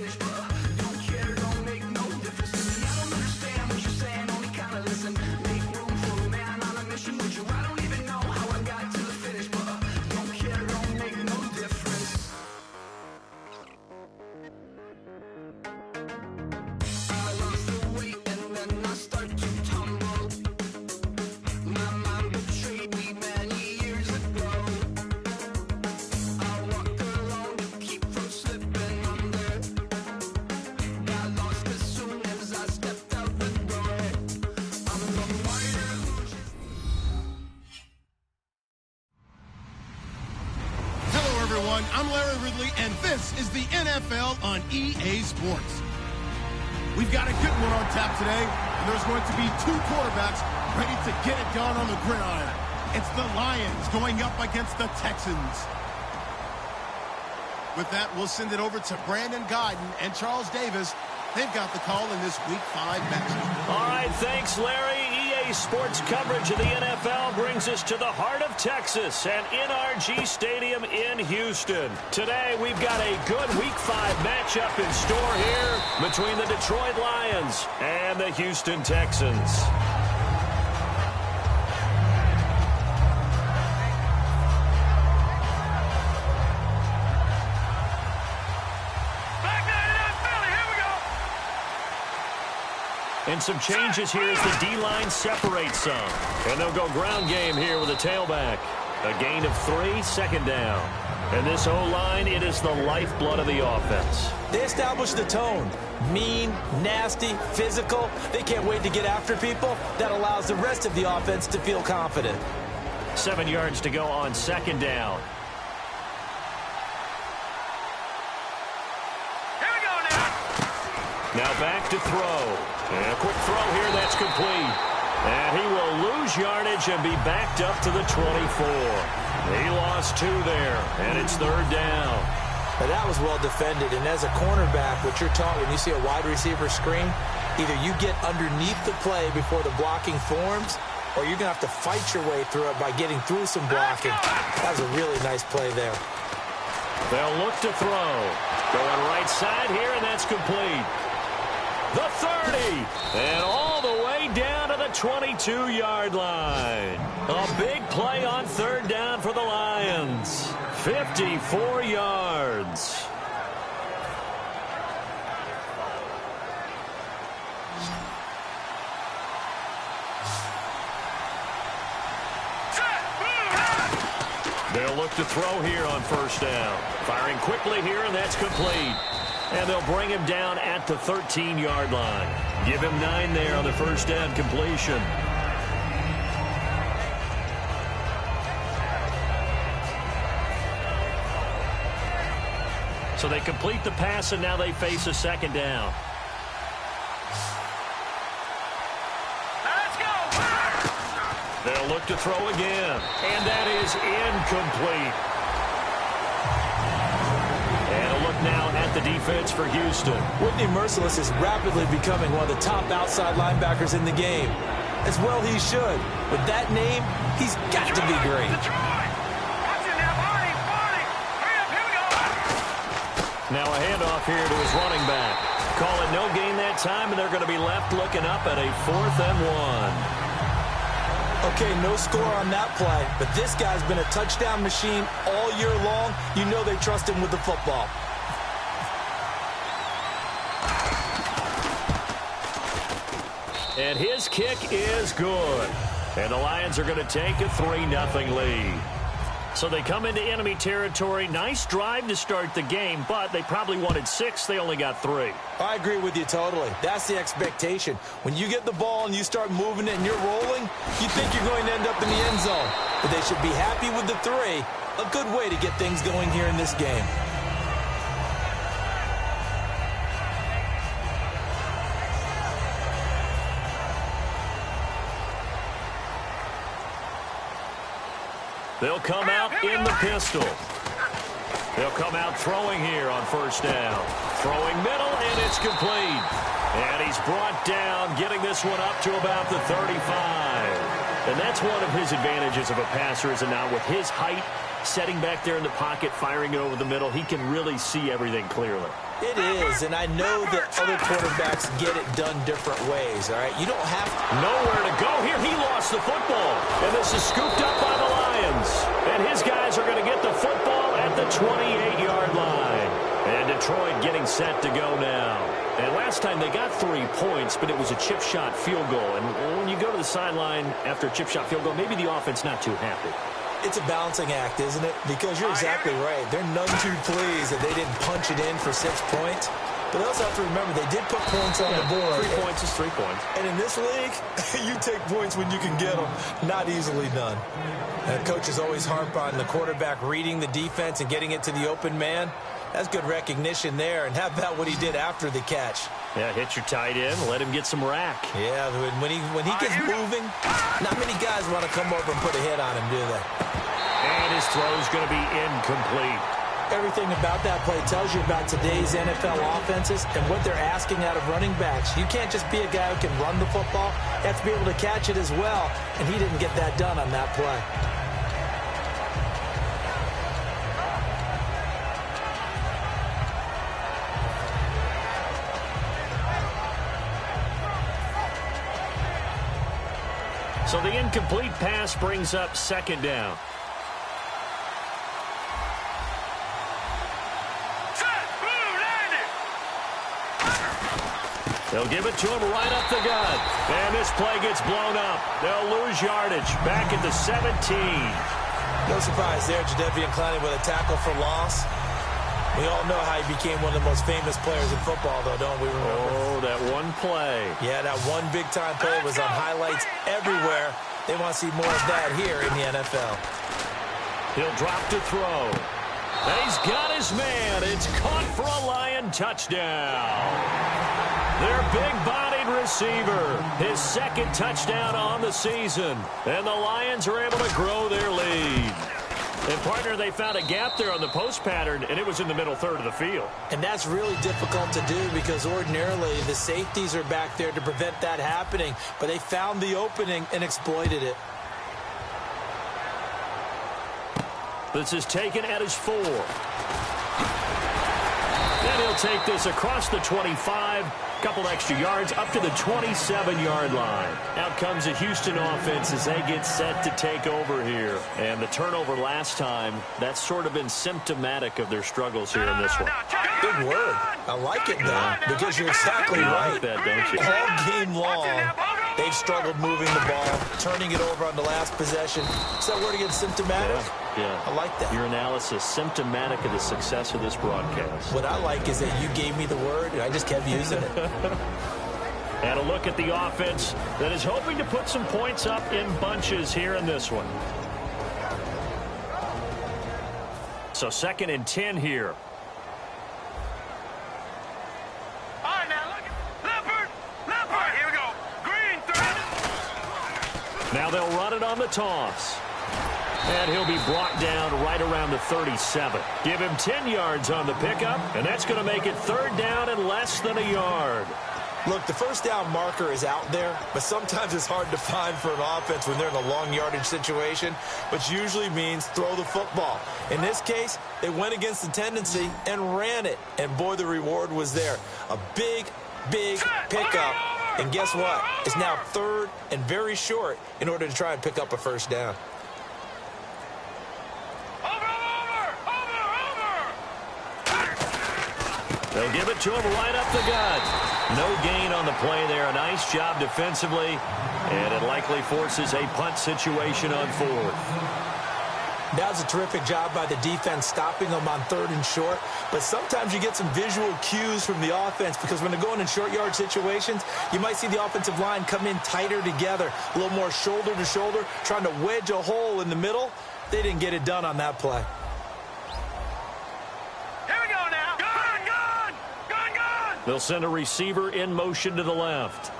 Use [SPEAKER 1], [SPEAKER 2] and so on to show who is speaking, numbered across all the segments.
[SPEAKER 1] finish, but don't care, don't make no difference to me. I don't understand what you're saying, only kind of listen. Make room for a man on a mission with you. I don't even know how I got to the finish, but don't care, don't make no difference. I lost the weight and then I start to tumble. My mind betrayed me many years ago. I walked alone to keep from slipping under. Got lost as soon as I stepped out the door. I'm the martyr who just...
[SPEAKER 2] Hello, everyone. I'm Larry Ridley, and this is the NFL on EA Sports. We've got a good one on tap today, and there's going to be two quarterbacks ready to get it done on the gridiron. It's the Lions going up against the Texans. With that, we'll send it over to Brandon Guyton and Charles Davis. They've got the call in this Week 5 matchup.
[SPEAKER 3] All right, thanks, Larry. EA Sports coverage of the NFL brings us to the heart of Texas and NRG Stadium in Houston. Today, we've got a good Week 5 matchup in store here between the Detroit Lions and the Houston Texans. And some changes here as the D-line separates some. And they'll go ground game here with a tailback. A gain of 3, second down. And this O-line, it is the lifeblood of the offense.
[SPEAKER 4] They established the tone. Mean, nasty, physical. They can't wait to get after people. That allows the rest of the offense to feel confident.
[SPEAKER 3] 7 yards to go on second down.
[SPEAKER 1] Here we go now.
[SPEAKER 3] Now back to throw. And a quick throw here, that's complete. And he will lose yardage and be backed up to the 24. He lost 2 there, and it's third down.
[SPEAKER 4] Now that was well defended, and as a cornerback, what you're taught when you see a wide receiver screen, either you get underneath the play before the blocking forms, or you're going to have to fight your way through it by getting through some blocking. That was a really nice play there.
[SPEAKER 3] They'll look to throw. Going right side here, and that's complete. The 30, and all the way down to the 22-yard line. A big play on third down for the Lions. 54 yards. They'll look to throw here on first down. Firing quickly here, and that's complete. And they'll bring him down at the 13-yard line. Give him 9 there on the first down completion. So they complete the pass, and now they face a second down.
[SPEAKER 1] Let's go.
[SPEAKER 3] They'll look to throw again. And that is incomplete. And a look now at the defense for Houston.
[SPEAKER 4] Whitney Merciless is rapidly becoming one of the top outside linebackers in the game. As well he should. With that name, he's got to be great.
[SPEAKER 3] Now a handoff here to his running back. Call it no gain that time, and they're going to be left looking up at a 4th and 1.
[SPEAKER 4] Okay, no score on that play, but this guy's been a touchdown machine all year long. You know they trust him with the football.
[SPEAKER 3] And his kick is good. And the Lions are going to take a 3-0 lead. So they come into enemy territory. Nice drive to start the game, but they probably wanted 6. They only got 3.
[SPEAKER 4] I agree with you totally. That's the expectation. When you get the ball and you start moving it and you're rolling, you think you're going to end up in the end zone. But they should be happy with the 3. A good way to get things going here in this game.
[SPEAKER 3] They'll come out in the pistol. They'll come out throwing here on first down. Throwing middle, and it's complete. And he's brought down, getting this one up to about the 35. And that's one of his advantages of a passer, is it not? With his height, setting back there in the pocket, firing it over the middle, he can really see everything clearly.
[SPEAKER 4] It is, and I know that other quarterbacks get it done different ways, all right? You don't have to.
[SPEAKER 3] Nowhere to go here. He lost the football. And this is scooped up by the Lions. And his guys are going to get the football at the 28-yard line. And Detroit getting set to go now. And last time they got 3 points, but it was a chip shot field goal. And when you go to the sideline after a chip shot field goal, maybe the offense not too happy.
[SPEAKER 4] It's a balancing act, isn't it? Because you're exactly right. They're none too pleased that they didn't punch it in for 6 points. But they also have to remember they did put points on the board.
[SPEAKER 3] 3 points is 3 points.
[SPEAKER 4] And in this league, you take points when you can get them. Not easily done. And coaches always harp on the quarterback reading the defense and getting it to the open man. That's good recognition there. And how about what he did after the catch?
[SPEAKER 3] Yeah, hit your tight end, let him get some rack.
[SPEAKER 4] Yeah, when he gets moving, not many guys want to come over and put a hit on him, do they?
[SPEAKER 3] And his throw's going to be incomplete.
[SPEAKER 4] Everything about that play tells you about today's NFL offenses and what they're asking out of running backs. You can't just be a guy who can run the football. You have to be able to catch it as well, and he didn't get that done on that play.
[SPEAKER 3] So the incomplete pass brings up 2nd down. They'll give it to him right up the gut. And this play gets blown up. They'll lose yardage back at the 17.
[SPEAKER 4] No surprise there, Jadeveon Clowney with a tackle for loss. We all know how he became one of the most famous players in football, though, don't we remember?
[SPEAKER 3] Oh, that one play.
[SPEAKER 4] Yeah, that one big-time play was on highlights everywhere. They want to see more of that here in the NFL.
[SPEAKER 3] He'll drop to throw. And he's got his man. It's caught for a Lion touchdown. Their big-bodied receiver, his 2nd touchdown on the season. And the Lions are able to grow their lead. And, partner, they found a gap there on the post pattern, and it was in the middle third of the field.
[SPEAKER 4] And that's really difficult to do because ordinarily the safeties are back there to prevent that happening. But they found the opening and exploited it.
[SPEAKER 3] This is taken at his 4. Then he'll take this across the 25. Couple extra yards up to the 27-yard line. Out comes the Houston offense as they get set to take over here. And the turnover last time, that's sort of been symptomatic of their struggles here in this one.
[SPEAKER 4] Good word. I like it, though, because you're exactly right.
[SPEAKER 3] Like that, don't you?
[SPEAKER 4] All game long, they've struggled moving the ball, turning it over on the last possession. Is that word again, symptomatic?
[SPEAKER 3] Yeah.
[SPEAKER 4] I like that.
[SPEAKER 3] Your analysis, symptomatic of the success of this broadcast.
[SPEAKER 4] What I like is that you gave me the word, and I just kept using it.
[SPEAKER 3] And a look at the offense that is hoping to put some points up in bunches here in this one. So 2nd and 10 here.
[SPEAKER 1] All right, now look at Leopard. Here we go. Green,
[SPEAKER 3] Now they'll run it on the toss. And he'll be brought down right around the 37. Give him 10 yards on the pickup, and that's going to make it 3rd down and less than a yard.
[SPEAKER 4] Look, the 1st down marker is out there, but sometimes it's hard to find for an offense when they're in a long yardage situation, which usually means throw the football. In this case, they went against the tendency and ran it, and boy, the reward was there. A big, big pickup, and guess what? It's now 3rd and very short in order to try and pick up a 1st down.
[SPEAKER 3] They'll give it to him right up the gut. No gain on the play there. A nice job defensively, and it likely forces a punt situation on 4th.
[SPEAKER 4] That was a terrific job by the defense stopping them on 3rd and short. But sometimes you get some visual cues from the offense because when they're going in short yard situations, you might see the offensive line come in tighter together, a little more shoulder to shoulder, trying to wedge a hole in the middle. They didn't get it done on that play.
[SPEAKER 3] They'll send a receiver in motion to the left.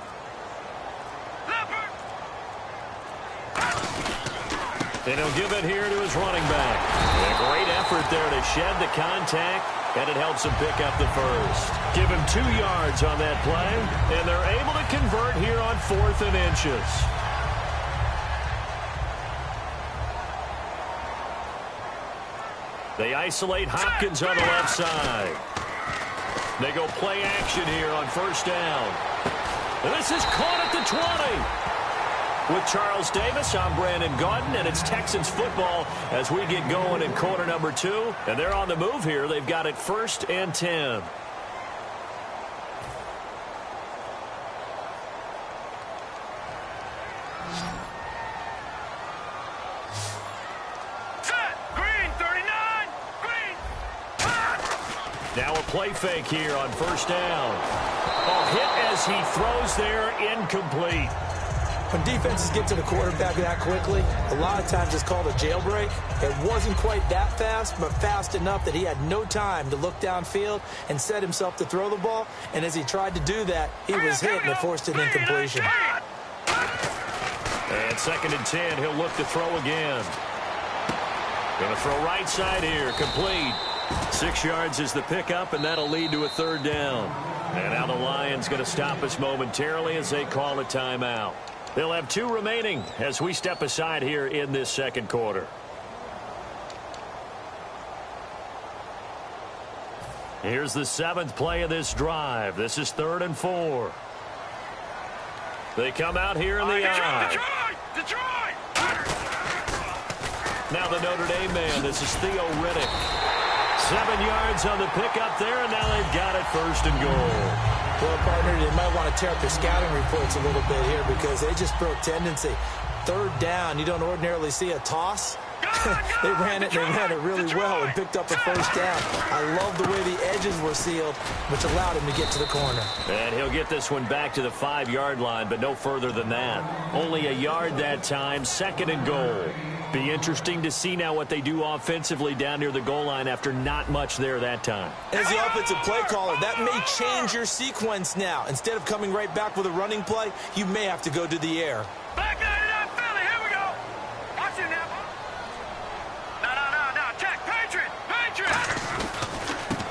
[SPEAKER 3] And he'll give it here to his running back. And a great effort there to shed the contact, and it helps him pick up the 1st. Give him 2 yards on that play, and they're able to convert here on 4th and inches. They isolate Hopkins on the left side. They go play action here on first down. And this is caught at the 20. With Charles Davis, I'm Brandon Gaudin, and it's Texans football as we get going in quarter number 2. And they're on the move here. They've got it 1st and 10. Now a play fake here on first down. Oh, hit as he throws there, incomplete.
[SPEAKER 4] When defenses get to the quarterback that quickly, a lot of times it's called a jailbreak. It wasn't quite that fast, but fast enough that he had no time to look downfield and set himself to throw the ball. And as he tried to do that, he was hit and it forced an incompletion.
[SPEAKER 3] And 2nd and 10, he'll look to throw again. Going to throw right side here, complete. 6 yards is the pickup, and that'll lead to a 3rd down. And now the Lions going to stop us momentarily as they call a timeout. They'll have 2 remaining as we step aside here in this 2nd quarter. Here's the 7th play of this drive. This is 3rd and 4. They come out here in the eye.
[SPEAKER 1] Detroit!
[SPEAKER 3] Now the Notre Dame man. This is Theo Riddick. 7 yards on the pickup there, and now they've got it 1st and goal.
[SPEAKER 4] Well, partner, they might want to tear up their scouting reports a little bit here because they just broke tendency. 3rd down, you don't ordinarily see a toss. They ran it really well and picked up a 1st down. I love the way the edges were sealed, which allowed him to get to the corner.
[SPEAKER 3] And he'll get this one back to the 5-yard line, but no further than that. Only a yard that time, 2nd and goal. Be interesting to see now what they do offensively down near the goal line after not much there that time.
[SPEAKER 4] As the offensive play caller, that may change your sequence now. Instead of coming right back with a running play, you may have to go to the air.
[SPEAKER 1] Back 99 Philly, here we go. Watch it now. No. Check. Patriot.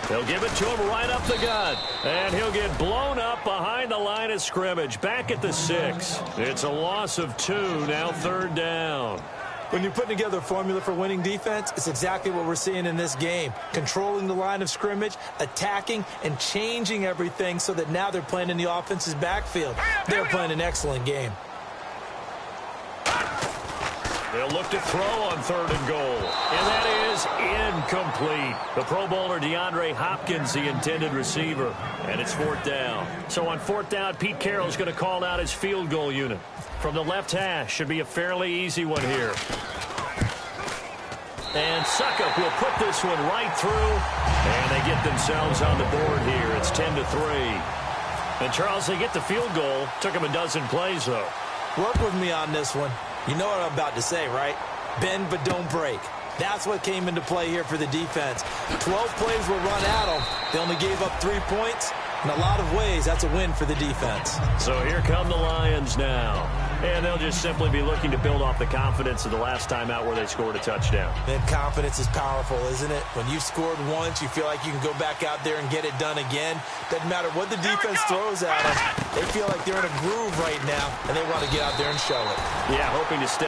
[SPEAKER 3] They'll give it to him right up the gut. And he'll get blown up behind the line of scrimmage. Back at the 6. It's a loss of 2, now 3rd down.
[SPEAKER 4] When you're putting together a formula for winning defense, it's exactly what we're seeing in this game. Controlling the line of scrimmage, attacking, and changing everything so that now they're playing in the offense's backfield. They're playing an excellent game.
[SPEAKER 3] They'll look to throw on 3rd and goal. And that is incomplete. The Pro Bowler DeAndre Hopkins, the intended receiver. And it's 4th down. So on 4th down, Pete Carroll's going to call out his field goal unit. From the left hash, should be a fairly easy one here. And Suckup will put this one right through. And they get themselves on the board here. It's 10-3. And Charles, they get the field goal. Took them a dozen plays, though.
[SPEAKER 4] Work with me on this one. You know what I'm about to say, right? Bend but don't break. That's what came into play here for the defense. 12 plays were run at them. They only gave up 3 points. In a lot of ways, that's a win for the defense.
[SPEAKER 3] So here come the Lions now. And they'll just simply be looking to build off the confidence of the last time out where they scored a touchdown.
[SPEAKER 4] And confidence is powerful, isn't it? When you've scored once, you feel like you can go back out there and get it done again. Doesn't matter what the defense throws at them. They feel like they're in a groove right now, and they want to get out there and show it.
[SPEAKER 3] Yeah, hoping to stay